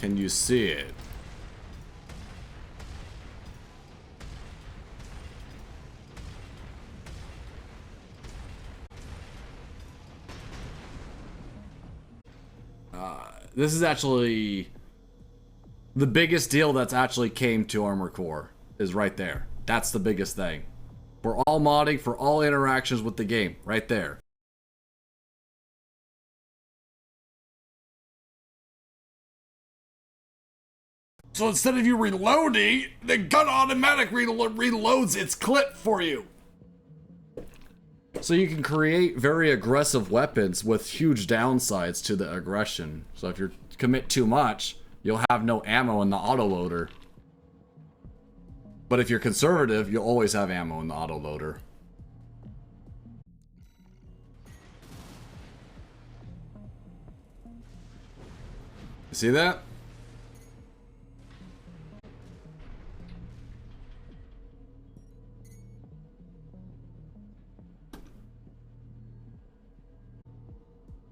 Can you see it? This is actually the biggest deal that's actually came to Armored Core is right there. That's the biggest thing. For all modding, for all interactions with the game, right there. So instead of you reloading, the gun automatically reloads its clip for you. So you can create very aggressive weapons with huge downsides to the aggression. So if you commit too much, you'll have no ammo in the autoloader. But if you're conservative, you'll always have ammo in the autoloader. See that?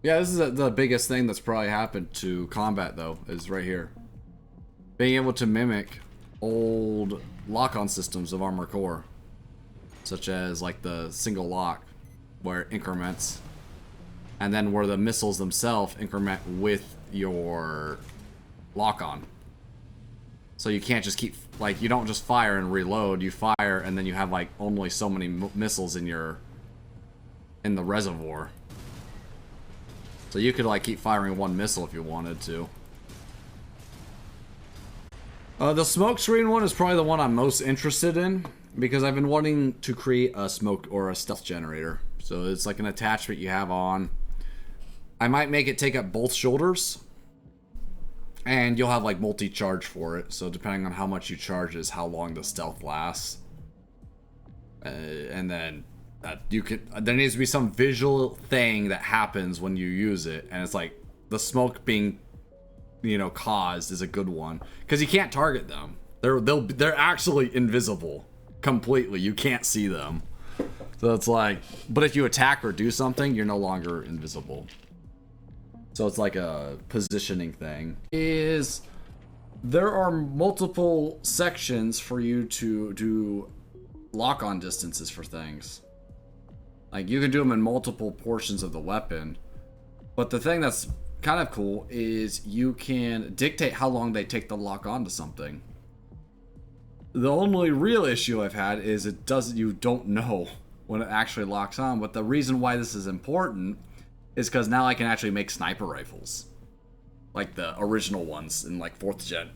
Yeah, this is the biggest thing that's probably happened to combat, though, is right here. Being able to mimic old lock-on systems of Armored Core. Such as, like, the single lock, where it increments. And then where the missiles themselves increment with your lock-on. So you can't just keep, like, you don't just fire and reload. You fire, and then you have, like, only so many missiles in the reservoir. So you could like keep firing one missile if you wanted to. The smoke screen one is probably the one I'm most interested in because I've been wanting to create a smoke or a stealth generator. So it's like an attachment you have on. I might make it take up both shoulders. And you'll have like multi-charge for it. So depending on how much you charge is how long the stealth lasts. And then you can, there needs to be some visual thing that happens when you use it, and it's like the smoke being, you know, caused is a good one because you can't target them. They're actually invisible completely. You can't see them. So it's like, but if you attack or do something, you're no longer invisible. So it's like a positioning thing. There are multiple sections for you to do lock-on distances for things. Like, you can do them in multiple portions of the weapon. But the thing that's kind of cool is you can dictate how long they take to lock onto something. The only real issue I've had is you don't know when it actually locks on. But the reason why this is important is because now I can actually make sniper rifles. Like the original ones in like 4th gen.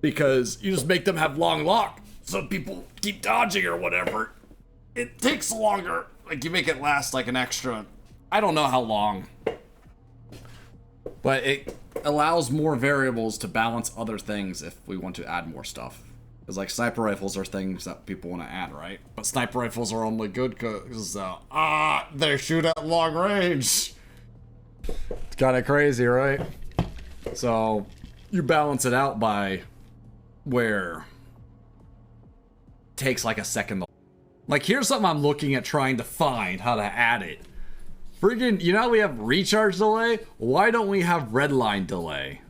Because you just make them have long lock. So people keep dodging or whatever. It takes longer. Like, you make it last like an extra, I don't know how long. But it allows more variables to balance other things if we want to add more stuff. Because like sniper rifles are things that people want to add, right? But sniper rifles are only good because they shoot at long range. It's kind of crazy, right? So you balance it out by where it takes like a second. Like, here's something I'm looking at trying to find how to add it. Friggin', you know how we have recharge delay? Why don't we have red line delay?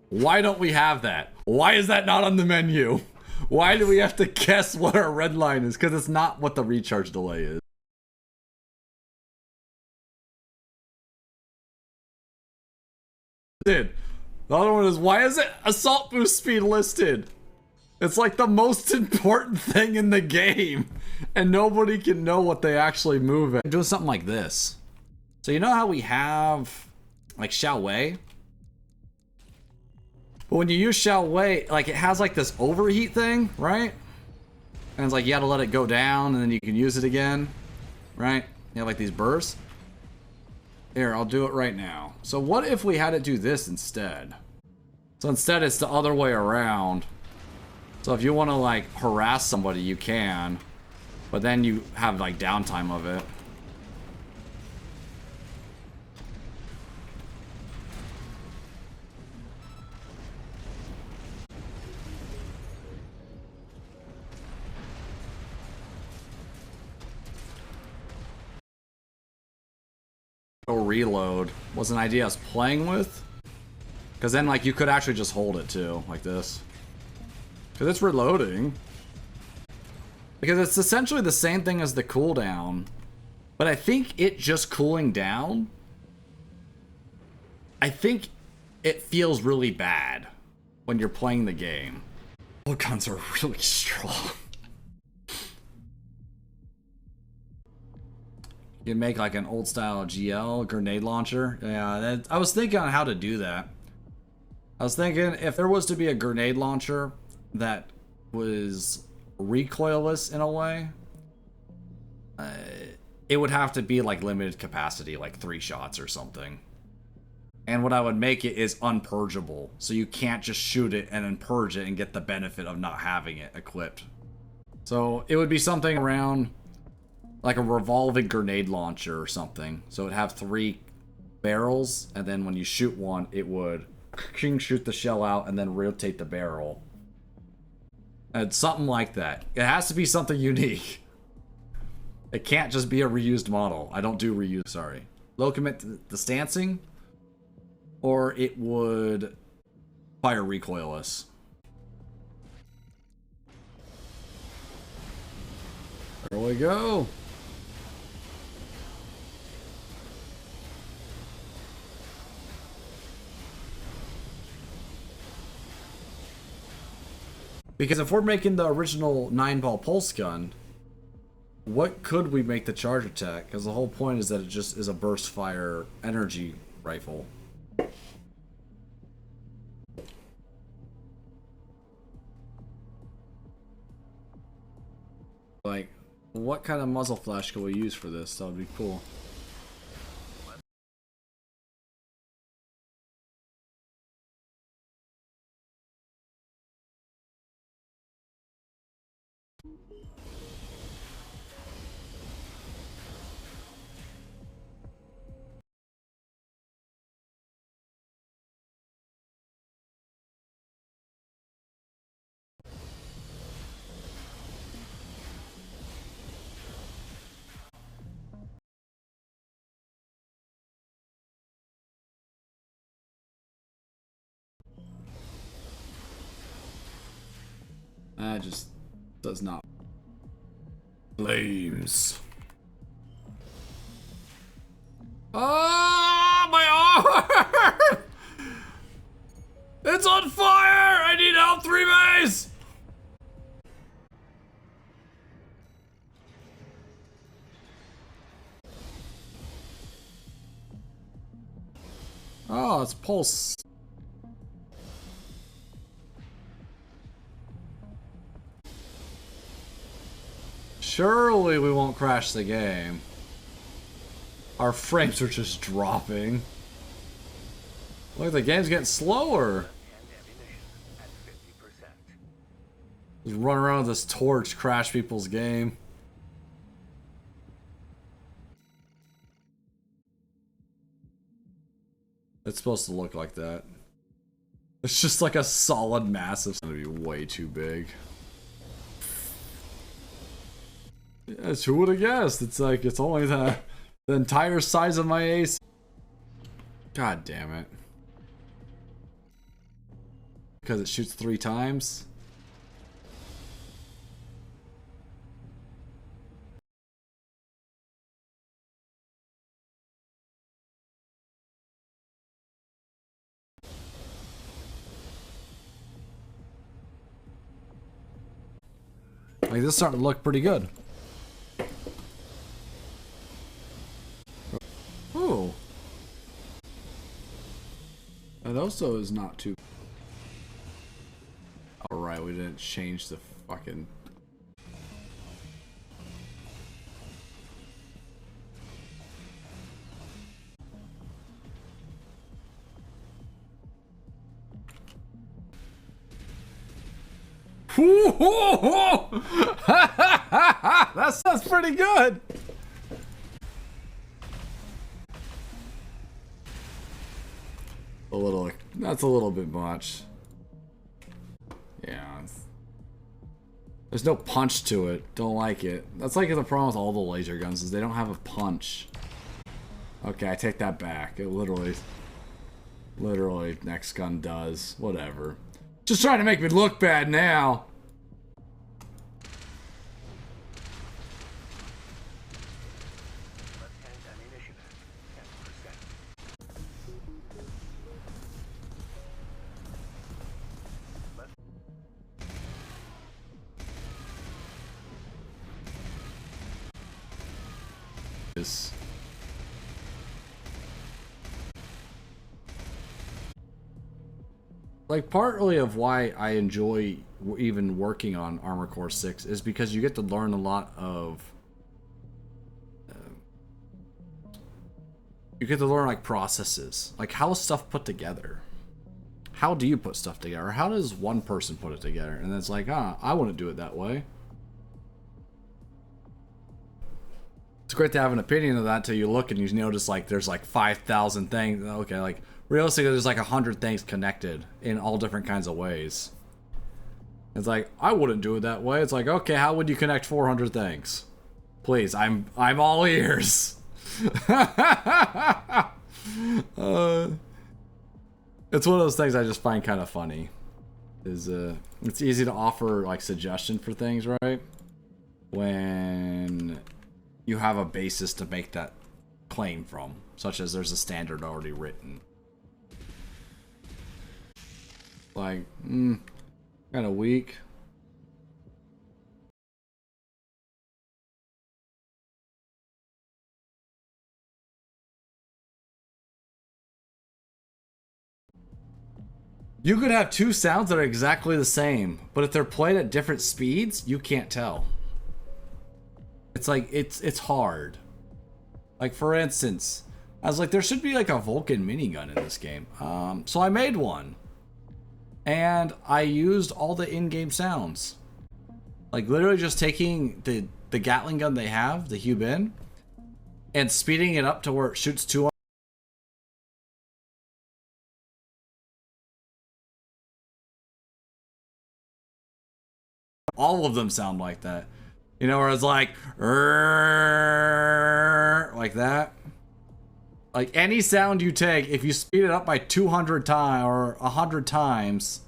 Why don't we have that? Why is that not on the menu? Why do we have to guess what our red line is? Because it's not what the recharge delay is. Dude, the other one is, why is it assault boost speed listed? It's like the most important thing in the game. And nobody can know what they actually move at. I'm doing something like this. So you know how we have like Xiao Wei? But when you use Xiao Wei, like it has like this overheat thing, right? And it's like you gotta let it go down and then you can use it again, right? You have like these bursts. Here, I'll do it right now. So what if we had it do this instead? So instead it's the other way around. So if you want to like harass somebody, you can, but then you have like downtime of it. Reload was an idea I was playing with. Because then, like, you could actually just hold it, too. Like this. Because it's reloading. Because it's essentially the same thing as the cooldown. But I think it just cooling down... I think it feels really bad when you're playing the game. All guns are really strong. You can make like an old style GL grenade launcher. Yeah, I was thinking on how to do that. I was thinking if there was to be a grenade launcher that was recoilless in a way, it would have to be like limited capacity, like 3 shots or something. And what I would make it is unpurgeable, so you can't just shoot it and then purge it and get the benefit of not having it equipped. So it would be something around like a revolving grenade launcher or something. So it'd have 3 barrels, and then when you shoot one, it would shoot the shell out and then rotate the barrel. And something like that. It has to be something unique. It can't just be a reused model. I don't do reuse, sorry. Low commit to the stancing, or it would fire recoilless. There we go. Because if we're making the original 9-ball pulse gun, what could we make the charge attack? Because the whole point is that it just is a burst fire energy rifle. Like, what kind of muzzle flash can we use for this? That would be cool. That just does not. Flames. Oh, my arm! It's on fire! I need help, 3 base! Oh, it's pulse. Surely we won't crash the game. Our frames are just dropping. Look, the game's getting slower. Just run around with this torch, crash people's game. It's supposed to look like that. It's just like a solid massive. It's gonna be way too big. Yes, who would have guessed? It's like, it's only the entire size of my ace. God damn it. Because it shoots 3 times? Like, this is starting to look pretty good. Oh. That also is not too... Alright, we didn't change the fucking... That sounds pretty good. A little, that's a little bit much. Yeah. There's no punch to it. Don't like it. That's like the problem with all the laser guns is they don't have a punch. Okay, I take that back. It literally... Literally, next gun does. Whatever. Just trying to make me look bad now. Like, partly of why I enjoy even working on Armored Core 6 is because you get to learn a lot of you get to learn like processes, like how is stuff put together. How do you put stuff together? How does one person put it together? And it's like, I wouldn't do it that way. It's great to have an opinion of that till you look and you notice like there's like 5,000 things. Okay, like realistically there's like 100 things connected in all different kinds of ways. It's like, I wouldn't do it that way. It's like, okay, how would you connect 400 things? Please, I'm all ears. It's one of those things I just find kind of funny. Is it's easy to offer like suggestion for things, right? When you have a basis to make that claim from, such as there's a standard already written. Like, kind of weak. You could have two sounds that are exactly the same, but if they're played at different speeds, you can't tell. It's like, it's hard. Like, for instance, I was like, there should be like a Vulcan minigun in this game. So I made one. And I used all the in-game sounds. Like, literally just taking the Gatling gun they have, the Hubin, and speeding it up to where it shoots 200. All of them sound like that. You know, where it's like that. Like, any sound you take, if you speed it up by 200 times or 100 times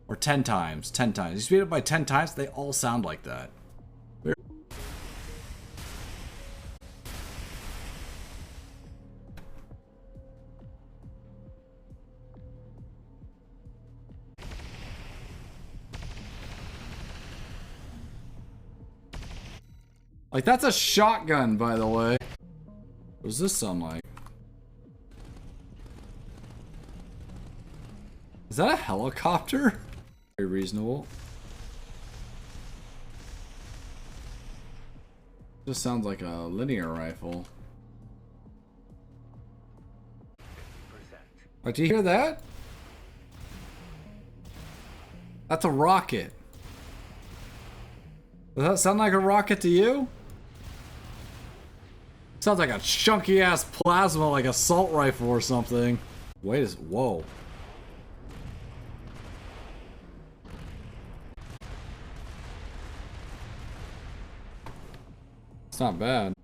or 10 times, you speed it up by 10 times, they all sound like that. Like, that's a shotgun, by the way. What does this sound like? Is that a helicopter? Very reasonable. This sounds like a linear rifle. Like, do you hear that? That's a rocket. Does that sound like a rocket to you? Sounds like a chunky ass plasma, like assault rifle or something. Wait, whoa. It's not bad.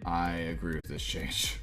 I agree with this change.